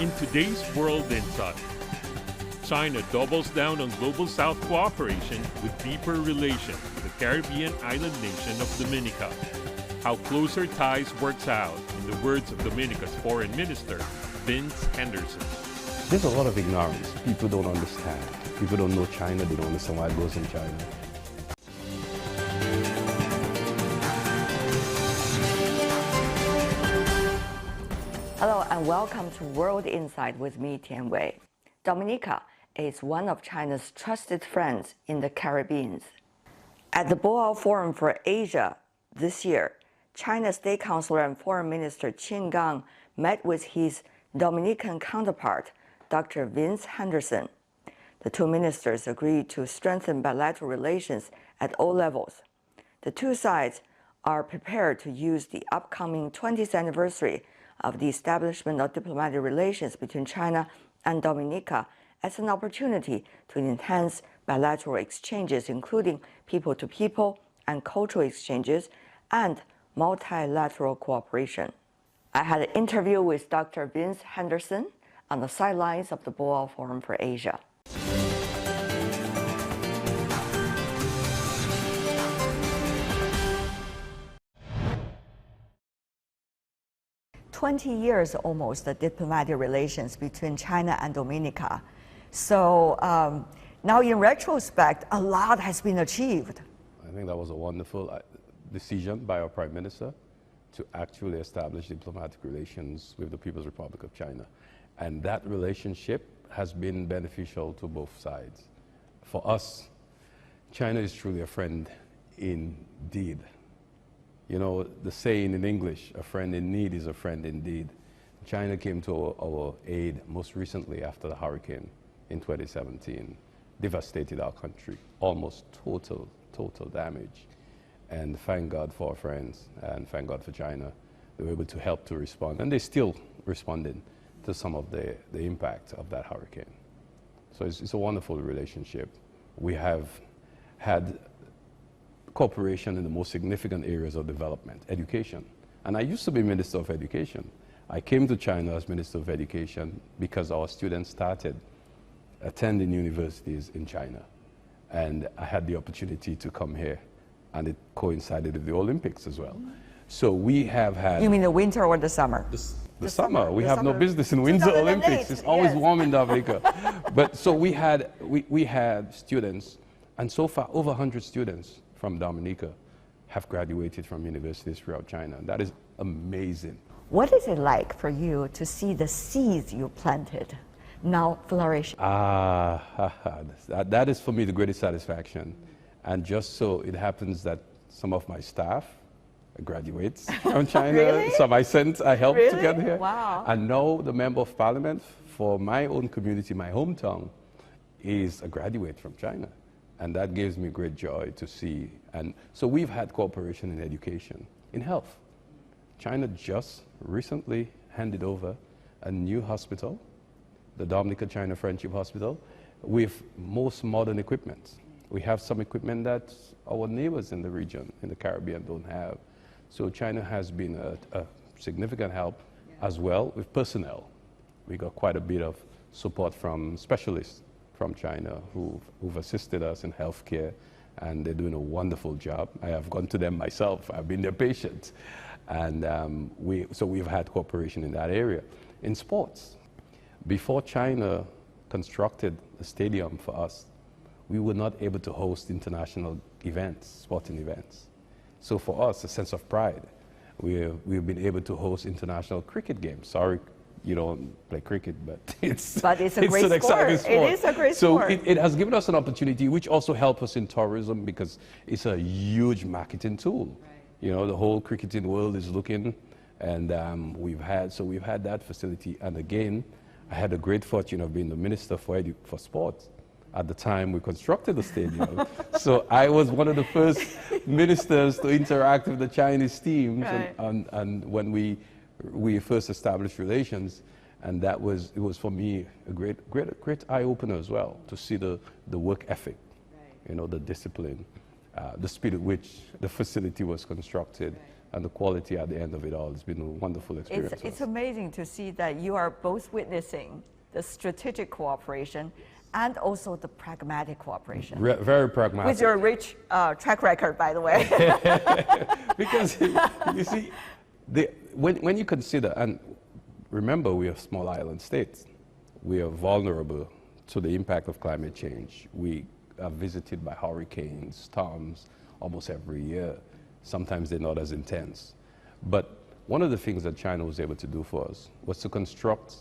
In today's World Insight, China doubles down on Global South cooperation with deeper relations with the Caribbean island nation of Dominica. How closer ties works out, in the words of Dominica's Foreign Minister, Henderson. There's a lot of ignorance. People don't understand. People don't know China. They don't understand why it goes in China. Hello and welcome to World Insight with me, Tian. Dominica is one of China's trusted friends in the Caribbean. At the Boao Forum for Asia this year, China's State Councilor and Foreign Minister Qin Gang met with his Dominican counterpart, Dr. Henderson. The two ministers agreed to strengthen bilateral relations at all levels. The two sides are prepared to use the upcoming 20th anniversary of the establishment of diplomatic relations between China and Dominica as an opportunity to enhance bilateral exchanges, including people-to-people and cultural exchanges, and multilateral cooperation. I had an interview with Dr. Henderson on the sidelines of the Boao Forum for Asia. "20 years almost, the diplomatic relations between China and Dominica. So now in retrospect, a lot has been achieved." I think that was a wonderful decision by our Prime Minister to actually establish diplomatic relations with the People's Republic of China. And that relationship has been beneficial to both sides. For us, China is truly a friend indeed. You know, the saying in English, a friend in need is a friend indeed. China came to our aid most recently after the hurricane in 2017, devastated our country, almost total damage. And thank God for our friends, and thank God for China. They were able to help to respond, and they're still responding to some of the impact of that hurricane. So it's a wonderful relationship. We have had cooperation in the most significant areas of development, education. And I used to be Minister of Education. I came to China as Minister of Education because our students started attending universities in China. And I had the opportunity to come here, and it coincided with the Olympics as well. So we have had... You mean the winter or the summer? The summer. We have no business in Winter Olympics. It's always warm in Dominica. But so we had students, and so far over 100 students from Dominica have graduated from universities throughout China. That is amazing. What is it like for you to see the seeds you planted now flourish? That is for me the greatest satisfaction. And just so it happens that some of my staff graduates from China. Really? Some I helped to get here. Wow. And now the Member of Parliament for my own community, my hometown, is a graduate from China. And that gives me great joy to see. And so we've had cooperation in education, in health. China just recently handed over a new hospital, the Dominica-China Friendship Hospital, with most modern equipment. We have some equipment that our neighbors in the region, in the Caribbean, don't have. So China has been a significant help as well with personnel. We got quite a bit of support from specialists from China who've assisted us in healthcare, and they're doing a wonderful job. I have gone to them myself. I've been their patient. And so we've had cooperation in that area. In sports, before China constructed a stadium for us, we were not able to host international events, sporting events. So for us, a sense of pride. We've been able to host international cricket games. Sorry, you don't play cricket, but it's a great an exciting sport. It is a great sport. So it has given us an opportunity, which also helps us in tourism because it's a huge marketing tool. Right. You know, the whole cricketing world is looking, and we've had that facility. And again, I had the great fortune of being the Minister for Sports at the time we constructed the stadium. So I was one of the first ministers to interact with the Chinese teams, right. and when we first established relations, and it was for me a great eye-opener as well, to see the work ethic, right. You know, the discipline, the speed at which the facility was constructed, right. and the quality at the end of it all. It's been a wonderful experience. It's amazing to see that you are both witnessing the strategic cooperation and also the pragmatic cooperation. Very pragmatic. With your rich track record, by the way. Because you see, when you consider, and remember, we are a small island state. We are vulnerable to the impact of climate change. We are visited by hurricanes, storms, almost every year. Sometimes they're not as intense. But one of the things that China was able to do for us was to construct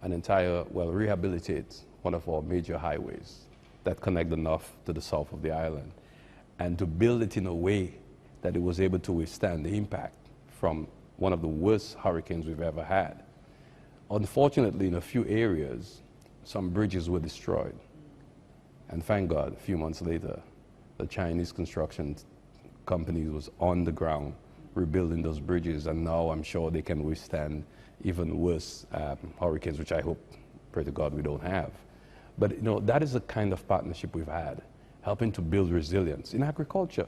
an entire, rehabilitate one of our major highways that connect the north to the south of the island, and to build it in a way that it was able to withstand the impact from one of the worst hurricanes we've ever had. Unfortunately, in a few areas, some bridges were destroyed. And thank God, a few months later, the Chinese construction company was on the ground rebuilding those bridges, and now I'm sure they can withstand even worse hurricanes, which I hope, pray to God, we don't have. But you know, that is the kind of partnership we've had, helping to build resilience in agriculture.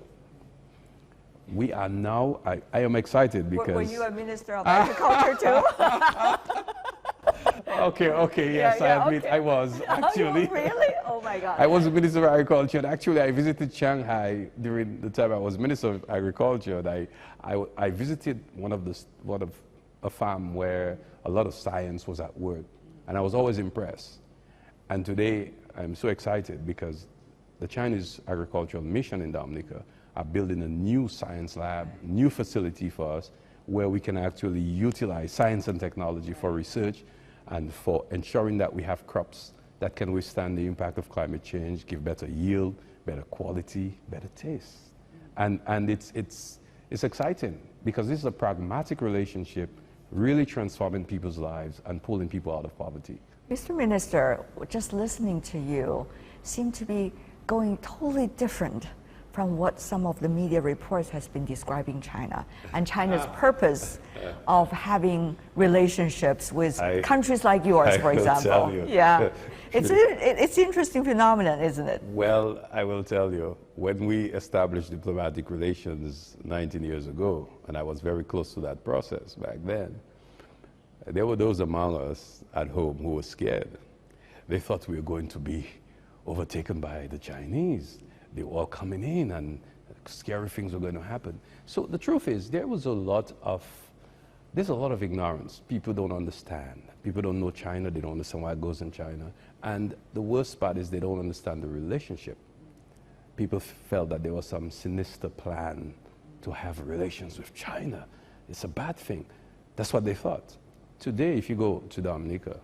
We are now, I am excited because... Were you a Minister of Agriculture too? Okay, yes, I admit I was, actually. Oh, really? Oh my God. I was a Minister of Agriculture, and actually I visited Shanghai during the time I was Minister of Agriculture, and I visited one of a farm where a lot of science was at work, and I was always impressed. And today I'm so excited because the Chinese agricultural mission in Dominica are building a new science lab, new facility for us, where we can actually utilize science and technology for research and for ensuring that we have crops that can withstand the impact of climate change, give better yield, better quality, better taste. And it's exciting because this is a pragmatic relationship, really transforming people's lives and pulling people out of poverty. Mr. Minister, just listening to you seem to be going totally different from what some of the media reports has been describing China and China's purpose of having relationships with countries like yours, for example. Yeah, it's an interesting phenomenon, isn't it? Well, I will tell you, when we established diplomatic relations 19 years ago, and I was very close to that process back then, there were those among us at home who were scared. They thought we were going to be overtaken by the Chinese. They were all coming in and scary things were going to happen. So the truth is, there's a lot of ignorance. People don't understand. People don't know China. They don't understand why it goes in China. And the worst part is they don't understand the relationship. People felt that there was some sinister plan to have relations with China. It's a bad thing. That's what they thought. Today, if you go to Dominica,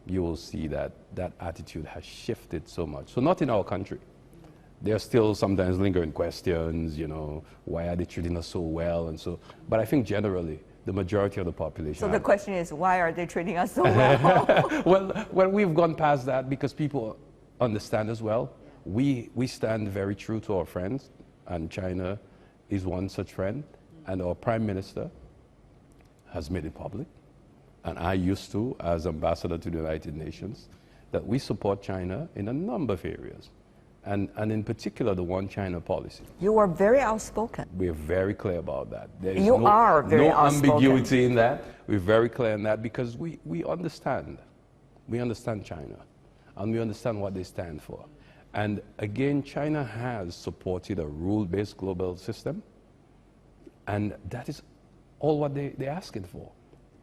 you will see that that attitude has shifted so much. So not in our country. There are still sometimes lingering questions, you know, why are they treating us so well and so, but I think generally the majority of the population. So the question is, why are they treating us so well? well, we've gone past that because people understand as well. We stand very true to our friends, and China is one such friend, and our Prime Minister has made it public, and I used to, as ambassador to the United Nations, that we support China in a number of areas. And in particular, the one China policy. You are very outspoken. We're very clear about that. There is no ambiguity in that. We're very clear in that because we understand. We understand China, and we understand what they stand for. And again, China has supported a rule-based global system, and that is all what they're asking for,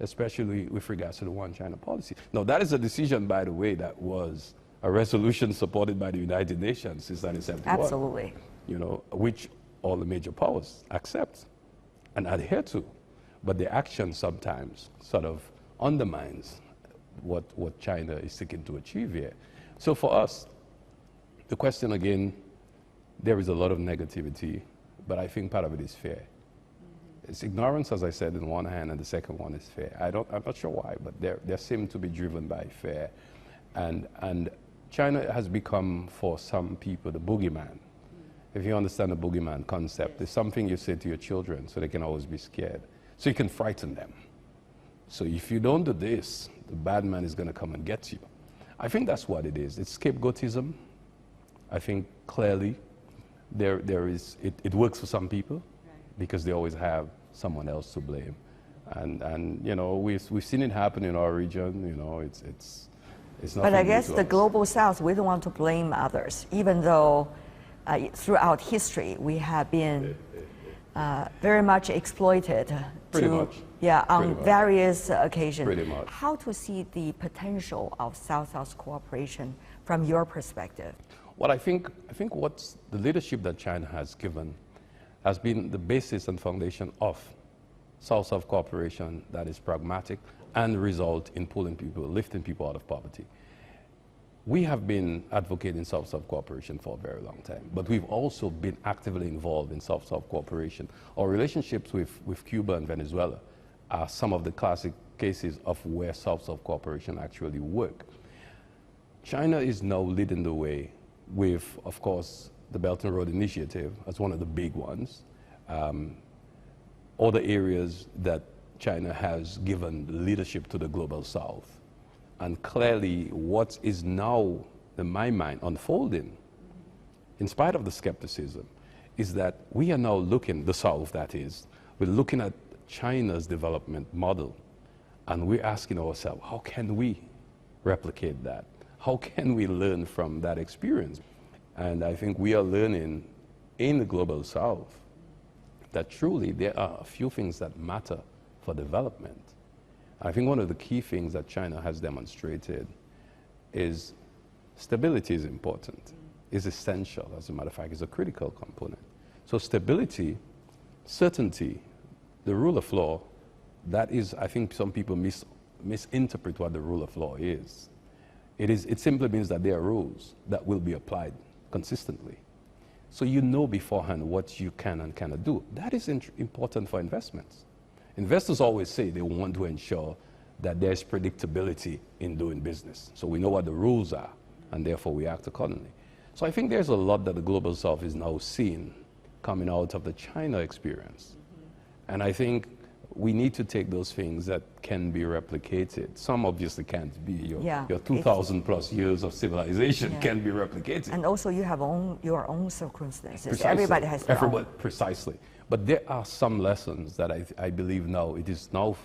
especially with regards to the one China policy. Now, that is a decision, by the way, that was a resolution supported by the United Nations since 1971. Absolutely. You know, which all the major powers accept and adhere to. But the action sometimes sort of undermines what China is seeking to achieve here. So for us, the question again, there is a lot of negativity, but I think part of it is fair. It's ignorance, as I said, in one hand, and the second one is fear. I'm not sure why, but they seem to be driven by fear. And China has become, for some people, the boogeyman. If you understand the boogeyman concept, it's something you say to your children so they can always be scared. So you can frighten them. So if you don't do this, the bad man is going to come and get you. I think that's what it is. It's scapegoatism. I think clearly it works for some people because they always have someone else to blame. And you know, we've seen it happen in our region. You know, it's nothing. But I guess new to the us. global south, we don't want to blame others, even though throughout history we have been very much exploited. Pretty much. Yeah, on Pretty much. various occasions. Pretty much. How to see the potential of South-South cooperation from your perspective? Well, I think what's the leadership that China has given has been the basis and foundation of South-South cooperation that is pragmatic and result in pulling people, lifting people out of poverty. We have been advocating South-South cooperation for a very long time, but we've also been actively involved in South-South cooperation. Our relationships with Cuba and Venezuela are some of the classic cases of where South-South cooperation actually work. China is now leading the way with, of course, the Belt and Road Initiative as one of the big ones. Other areas that China has given leadership to the global south. And clearly what is now, in my mind, unfolding, in spite of the skepticism, is that we are now looking, the south that is, we're looking at China's development model and we're asking ourselves, how can we replicate that? How can we learn from that experience? And I think we are learning in the global south that truly there are a few things that matter for development. I think one of the key things that China has demonstrated is stability is important, is essential, as a matter of fact, is a critical component. So stability, certainty, the rule of law, that is, I think some people misinterpret what the rule of law is. It simply means that there are rules that will be applied consistently. So you know beforehand what you can and cannot do. That is important for investments. Investors always say they want to ensure that there's predictability in doing business. So we know what the rules are, and therefore we act accordingly. So I think there's a lot that the Global South is now seeing coming out of the China experience. And I think we need to take those things that can be replicated. Some obviously can't be. Your 2,000 plus years of civilization can be replicated. And also you have your own circumstances. Precisely. Everybody has their own. Precisely. But there are some lessons that I believe now, it is now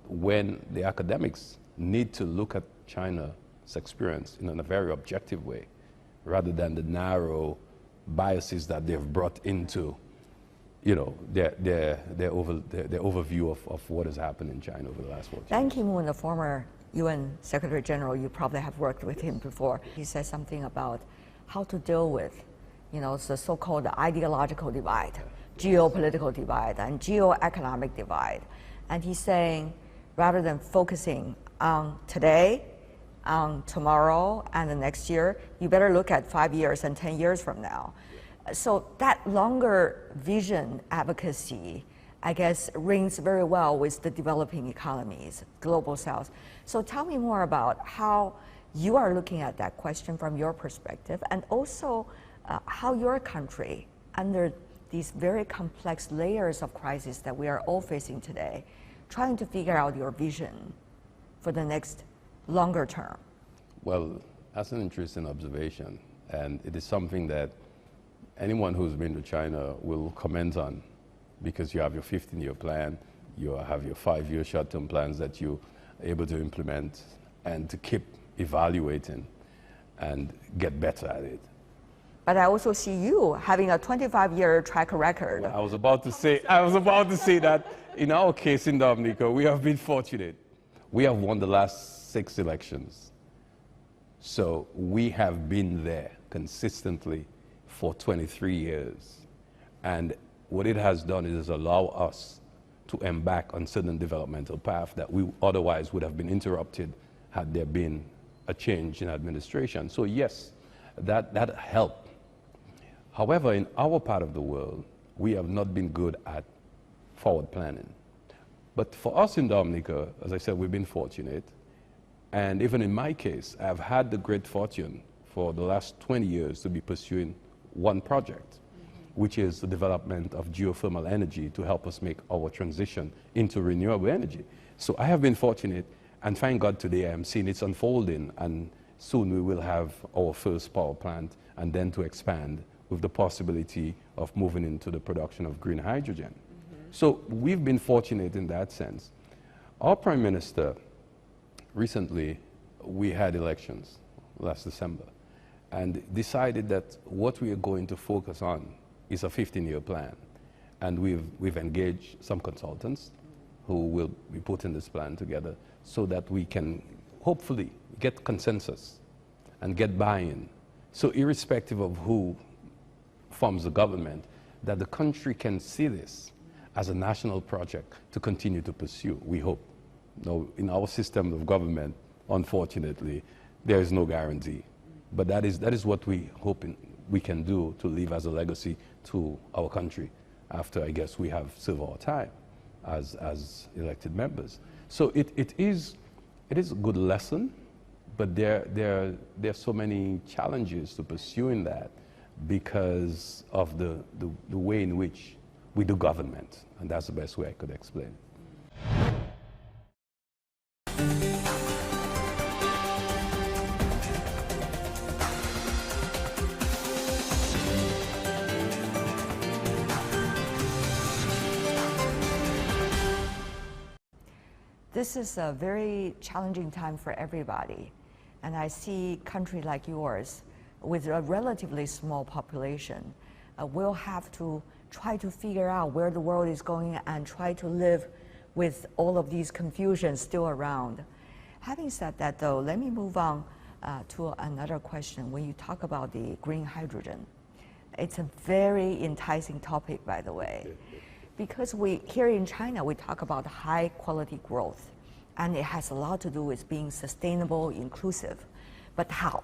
when the academics need to look at China's experience in a very objective way, rather than the narrow biases that they've brought into, you know, their overview of what has happened in China over the last 14 years. Ban Ki-moon, the former UN Secretary General, you probably have worked with him before. He said something about how to deal with, you know, the so-called ideological divide, geopolitical divide, and geoeconomic divide. And he's saying, rather than focusing on today, on tomorrow, and the next year, you better look at 5 years and 10 years from now. So that longer vision advocacy, I guess, rings very well with the developing economies, global south. So tell me more about how you are looking at that question from your perspective, and also how your country, under these very complex layers of crisis that we are all facing today, trying to figure out your vision for the next longer term. Well, that's an interesting observation, and it is something that anyone who's been to China will comment on, because you have your 15-year plan, you have your 5-year short-term plans that you're able to implement and to keep evaluating and get better at it. But I also see you having a 25-year track record. Well, I was about to say that in our case in Dominica, we have been fortunate. We have won the last 6 elections. So we have been there consistently for 23 years. And what it has done is allow us to embark on certain developmental path that we otherwise would have been interrupted had there been a change in administration. So yes, that helped. However, in our part of the world, we have not been good at forward planning. But for us in Dominica, as I said, we've been fortunate. And even in my case, I've had the great fortune for the last 20 years to be pursuing one project, which is the development of geothermal energy to help us make our transition into renewable energy. So I have been fortunate, and thank God today I'm seeing it's unfolding, and soon we will have our first power plant, and then to expand with the possibility of moving into the production of green hydrogen. So we've been fortunate in that sense. Our Prime Minister, recently, we had elections last December, and decided that what we are going to focus on is a 15-year plan. And we've engaged some consultants who will be putting this plan together so that we can hopefully get consensus and get buy-in. So irrespective of who forms the government, that the country can see this as a national project to continue to pursue, we hope. Now, in our system of government, unfortunately, there is no guarantee. But that is what we hope we can do to leave as a legacy to our country after, I guess, we have served our time as elected members. So it is a good lesson, but there are so many challenges to pursuing that because of the way in which we do government, and that's the best way I could explain it. This is a very challenging time for everybody, and I see a country like yours with a relatively small population will have to try to figure out where the world is going and try to live with all of these confusions still around. Having said that, though, let me move on to another question. When you talk about the green hydrogen, it's a very enticing topic, by the way, because here in China, we talk about high quality growth, and it has a lot to do with being sustainable, inclusive. But how?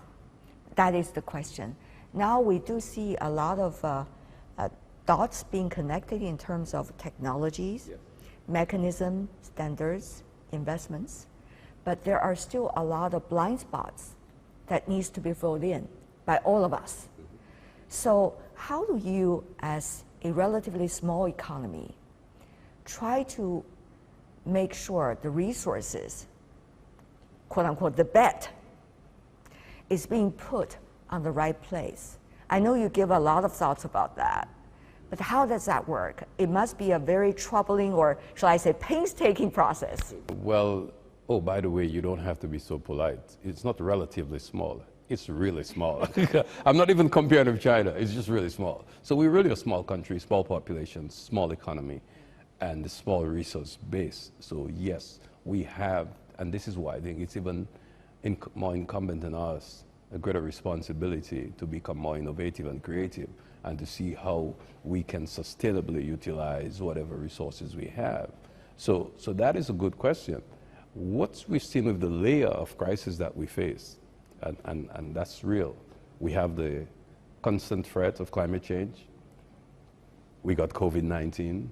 That is the question. Now we do see a lot of dots being connected in terms of technologies, mechanism, standards, investments, but there are still a lot of blind spots that needs to be filled in by all of us. So how do you, as a relatively small economy, try to make sure the resources, quote unquote, the bet, is being put on the right place? I know you give a lot of thoughts about that, but how does that work? It must be a very troubling, or shall I say, painstaking process. Well, oh, by the way, you don't have to be so polite. It's not relatively small. It's really small. I'm not even comparing with China. It's just really small. So we're really a small country, small population, small economy, and a small resource base. So yes, we have, and this is why I think it's even more incumbent on us, a greater responsibility to become more innovative and creative and to see how we can sustainably utilize whatever resources we have. So that is a good question. What we've seen with the layer of crisis that we face, and that's real. We have the constant threat of climate change. We got COVID-19,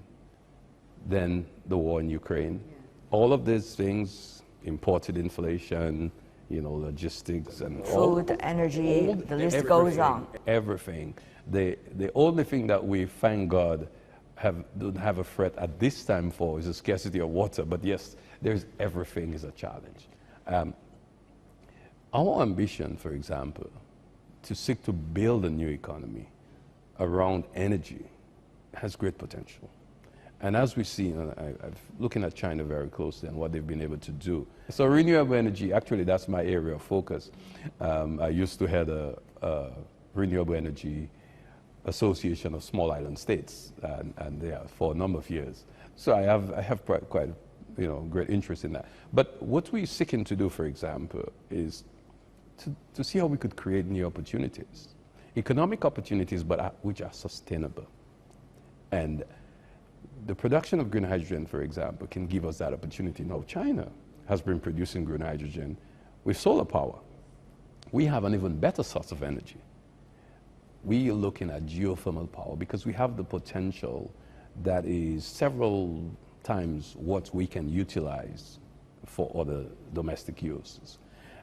then the war in Ukraine. Yeah. All of these things, imported inflation, logistics and food, energy, the list goes on. Everything. The only thing that we, thank God, don't have a threat at this time for is the scarcity of water. But yes, everything is a challenge. Our ambition, for example, to seek to build a new economy around energy has great potential. And as we see, I'm looking at China very closely and what they've been able to do. So renewable energy, actually that's my area of focus. I used to head a renewable energy association of small island states, and yeah, for a number of years. So I have quite great interest in that. But what we're seeking to do, for example, is to see how we could create new opportunities, economic opportunities, but which are sustainable. And the production of green hydrogen, for example, can give us that opportunity. Now, China has been producing green hydrogen with solar power. We have an even better source of energy. We are looking at geothermal power because we have the potential that is several times what we can utilize for other domestic uses.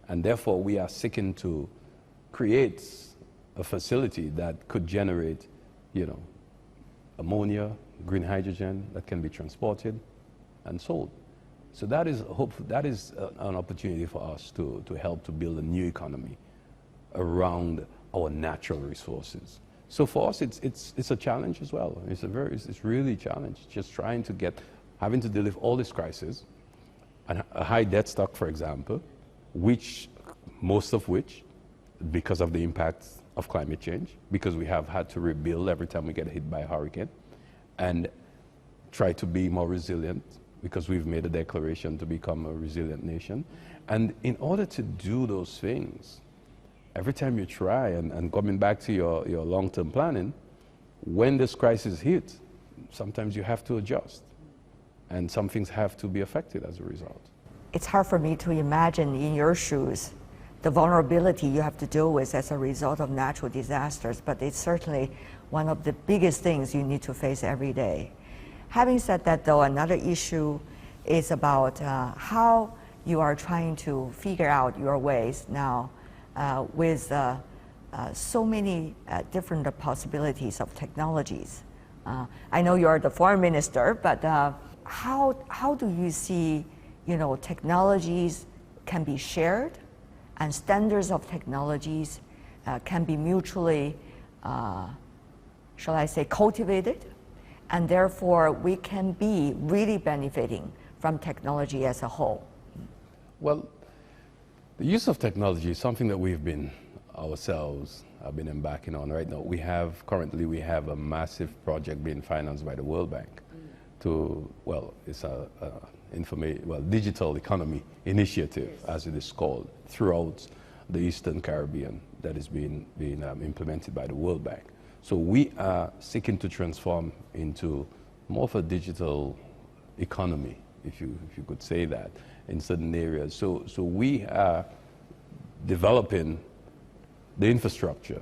And therefore, we are seeking to create a facility that could generate, ammonia, green hydrogen that can be transported and sold. So that is an opportunity for us to help to build a new economy around our natural resources. So for us, it's a challenge as well. It's really a challenge, just trying to having to deal with all this crisis, and a high debt stock, for example, most of which, because of the impact of climate change, because we have had to rebuild every time we get hit by a hurricane, and try to be more resilient, because we've made a declaration to become a resilient nation. And in order to do those things, every time you try, and coming back to your long-term planning, when this crisis hits, sometimes you have to adjust. And some things have to be affected as a result. It's hard for me to imagine in your shoes the vulnerability you have to deal with as a result of natural disasters, but it's certainly one of the biggest things you need to face every day. Having said that, though, another issue is about how you are trying to figure out your ways now with so many different possibilities of technologies. I know you are the foreign minister, but how do you see, technologies can be shared and standards of technologies can be mutually, shall I say, cultivated, and therefore we can be really benefiting from technology as a whole? Well, the use of technology is something that we've been ourselves have been embarking on right now. Currently we have a massive project being financed by the World Bank it's a digital economy initiative, as it is called, throughout the Eastern Caribbean that is being implemented by the World Bank. So we are seeking to transform into more of a digital economy, if you could say that, in certain areas. So we are developing the infrastructure.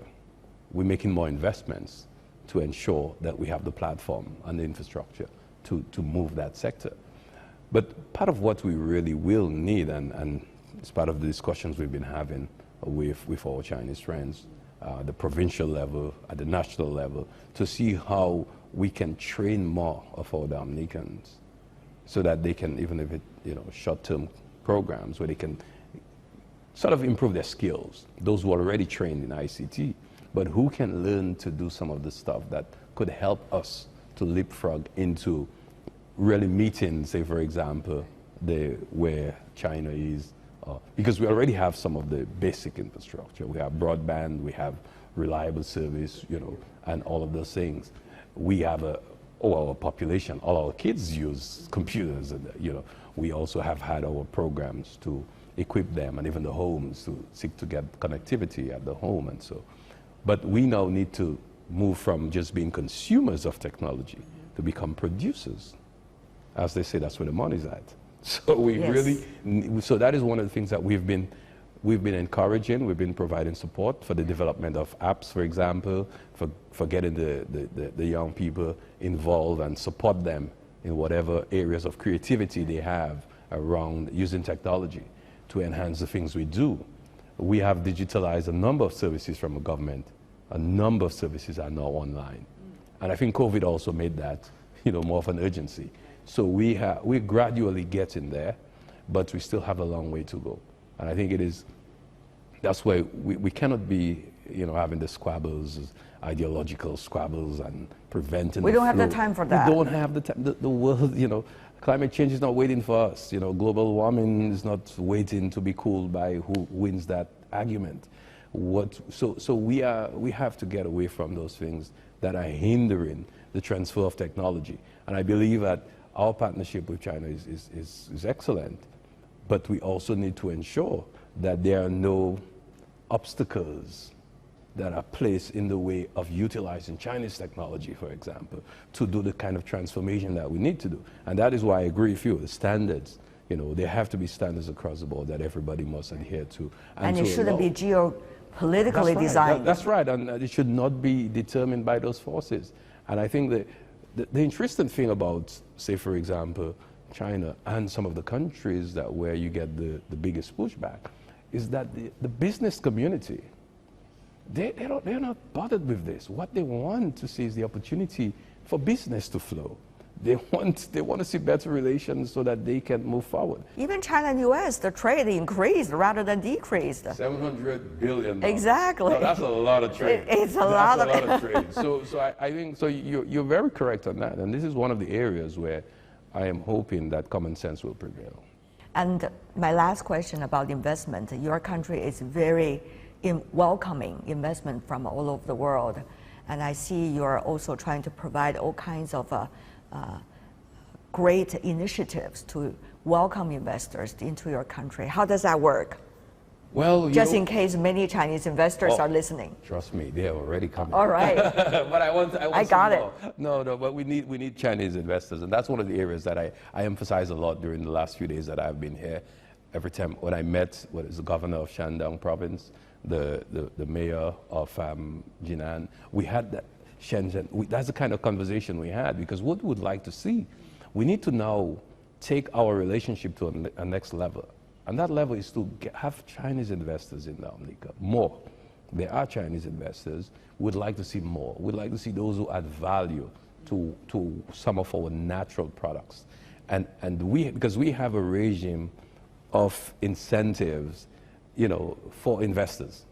We're making more investments to ensure that we have the platform and the infrastructure to move that sector. But part of what we really will need, and it's part of the discussions we've been having with our Chinese friends, the provincial level, at the national level, to see how we can train more of our Dominicans so that they can, even if it's short-term programs where they can sort of improve their skills, those who are already trained in ICT, but who can learn to do some of the stuff that could help us to leapfrog into really meeting, say, for example, where China is, because we already have some of the basic infrastructure. We have broadband, we have reliable service, and all of those things. We have our population, all our kids use computers, and we also have had our programs to equip them, and even the homes to seek to get connectivity at the home, and so. But we now need to move from just being consumers of technology to become producers. As they say, that's where the money's at. So so that is one of the things that we've been encouraging. We've been providing support for the development of apps, for example, for getting the young people involved and support them in whatever areas of creativity they have around using technology to enhance the things we do. We have digitalized a number of services from the government. A number of services are now online. And I think COVID also made that, more of an urgency. So we're gradually getting there, but we still have a long way to go. And I think that's why we cannot be, having the squabbles, ideological squabbles, and preventing. We don't have the time for that. We don't have the time. The world, climate change is not waiting for us. Global warming is not waiting to be cooled by who wins that argument. So we have to get away from those things that are hindering the transfer of technology. And I believe that our partnership with China is excellent, but we also need to ensure that there are no obstacles that are placed in the way of utilizing Chinese technology, for example, to do the kind of transformation that we need to do. And that is why I agree with you, the standards, there have to be standards across the board that everybody must adhere to. And it shouldn't be geopolitically designed. That's right, and it should not be determined by those forces. And I think the interesting thing about, say, for example, China and some of the countries where you get the biggest pushback is that the business community, they're not bothered with this. What they want to see is the opportunity for business to flow. They want to see better relations so that they can move forward. Even China and U.S., the trade increased rather than decreased. $700 billion. Exactly. No, that's a lot of trade. It's a lot of trade. So I think you're very correct on that. And this is one of the areas where I am hoping that common sense will prevail. And my last question about investment. Your country is very welcoming investment from all over the world. And I see you're also trying to provide all kinds of great initiatives to welcome investors into your country. How does that work? Well, just in case many Chinese investors are listening. Trust me, they're already coming. All right. But I got it. No, but we need Chinese investors, and that's one of the areas that I emphasize a lot during the last few days that I've been here. Every time when I met the governor of Shandong province, the mayor of Jinan, we had that Shenzhen. That's the kind of conversation we had, because what we would like to see, we need to now take our relationship to a next level. And that level is to have Chinese investors in Dominica, more. There are Chinese investors. We'd like to see more. We'd like to see those who add value to some of our natural products. And because we have a regime of incentives, for investors.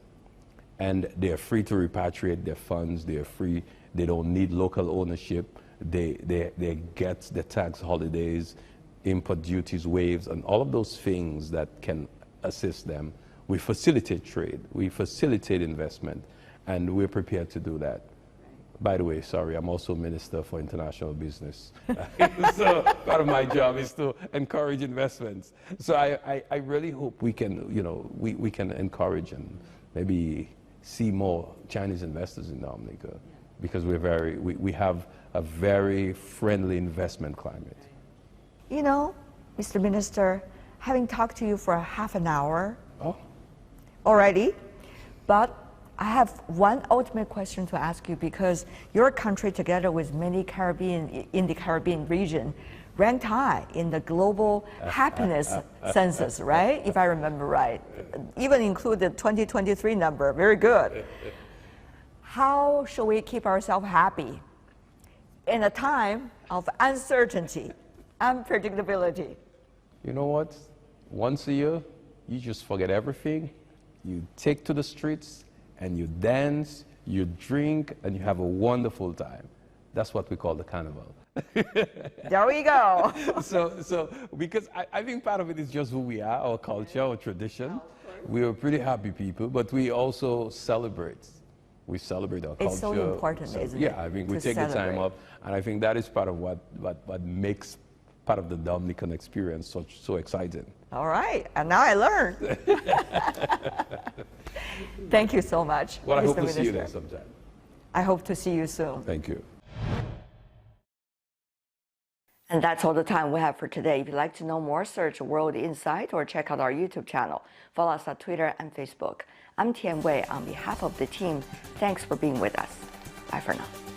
And they're free to repatriate their funds. They're free. They don't need local ownership. They get the tax holidays, import duties waived, and all of those things that can assist them. We facilitate trade, we facilitate investment, and we're prepared to do that. By the way, sorry, I'm also Minister for International Business. So part of my job is to encourage investments. So I really hope we can, we can encourage and maybe see more Chinese investors in Dominica, because we have a very friendly investment climate. Mr. Minister, having talked to you for half an hour already, but I have one ultimate question to ask you, because your country, together with many in the Caribbean region, ranked high in the global happiness census, right? If I remember right. Even included 2023 number, very good. How should we keep ourselves happy in a time of uncertainty, unpredictability? You know what? Once a year, you just forget everything. You take to the streets and you dance, you drink, and you have a wonderful time. That's what we call the carnival. There we go. So because I think part of it is just who we are, our culture, our tradition. We are pretty happy people, but we also celebrate. We celebrate our culture. It's so important, isn't it? Yeah, I mean, we take the time up, and I think that is part of what makes part of the Dominican experience so exciting. All right, and now I learned. Thank you so much, Well, I Mr. hope to Minister. see you there sometime. I hope to see you soon. Thank you. And that's all the time we have for today. If you'd like to know more, search World Insight or check out our YouTube channel. Follow us on Twitter and Facebook. I'm Tian Wei on behalf of the team. Thanks for being with us. Bye for now.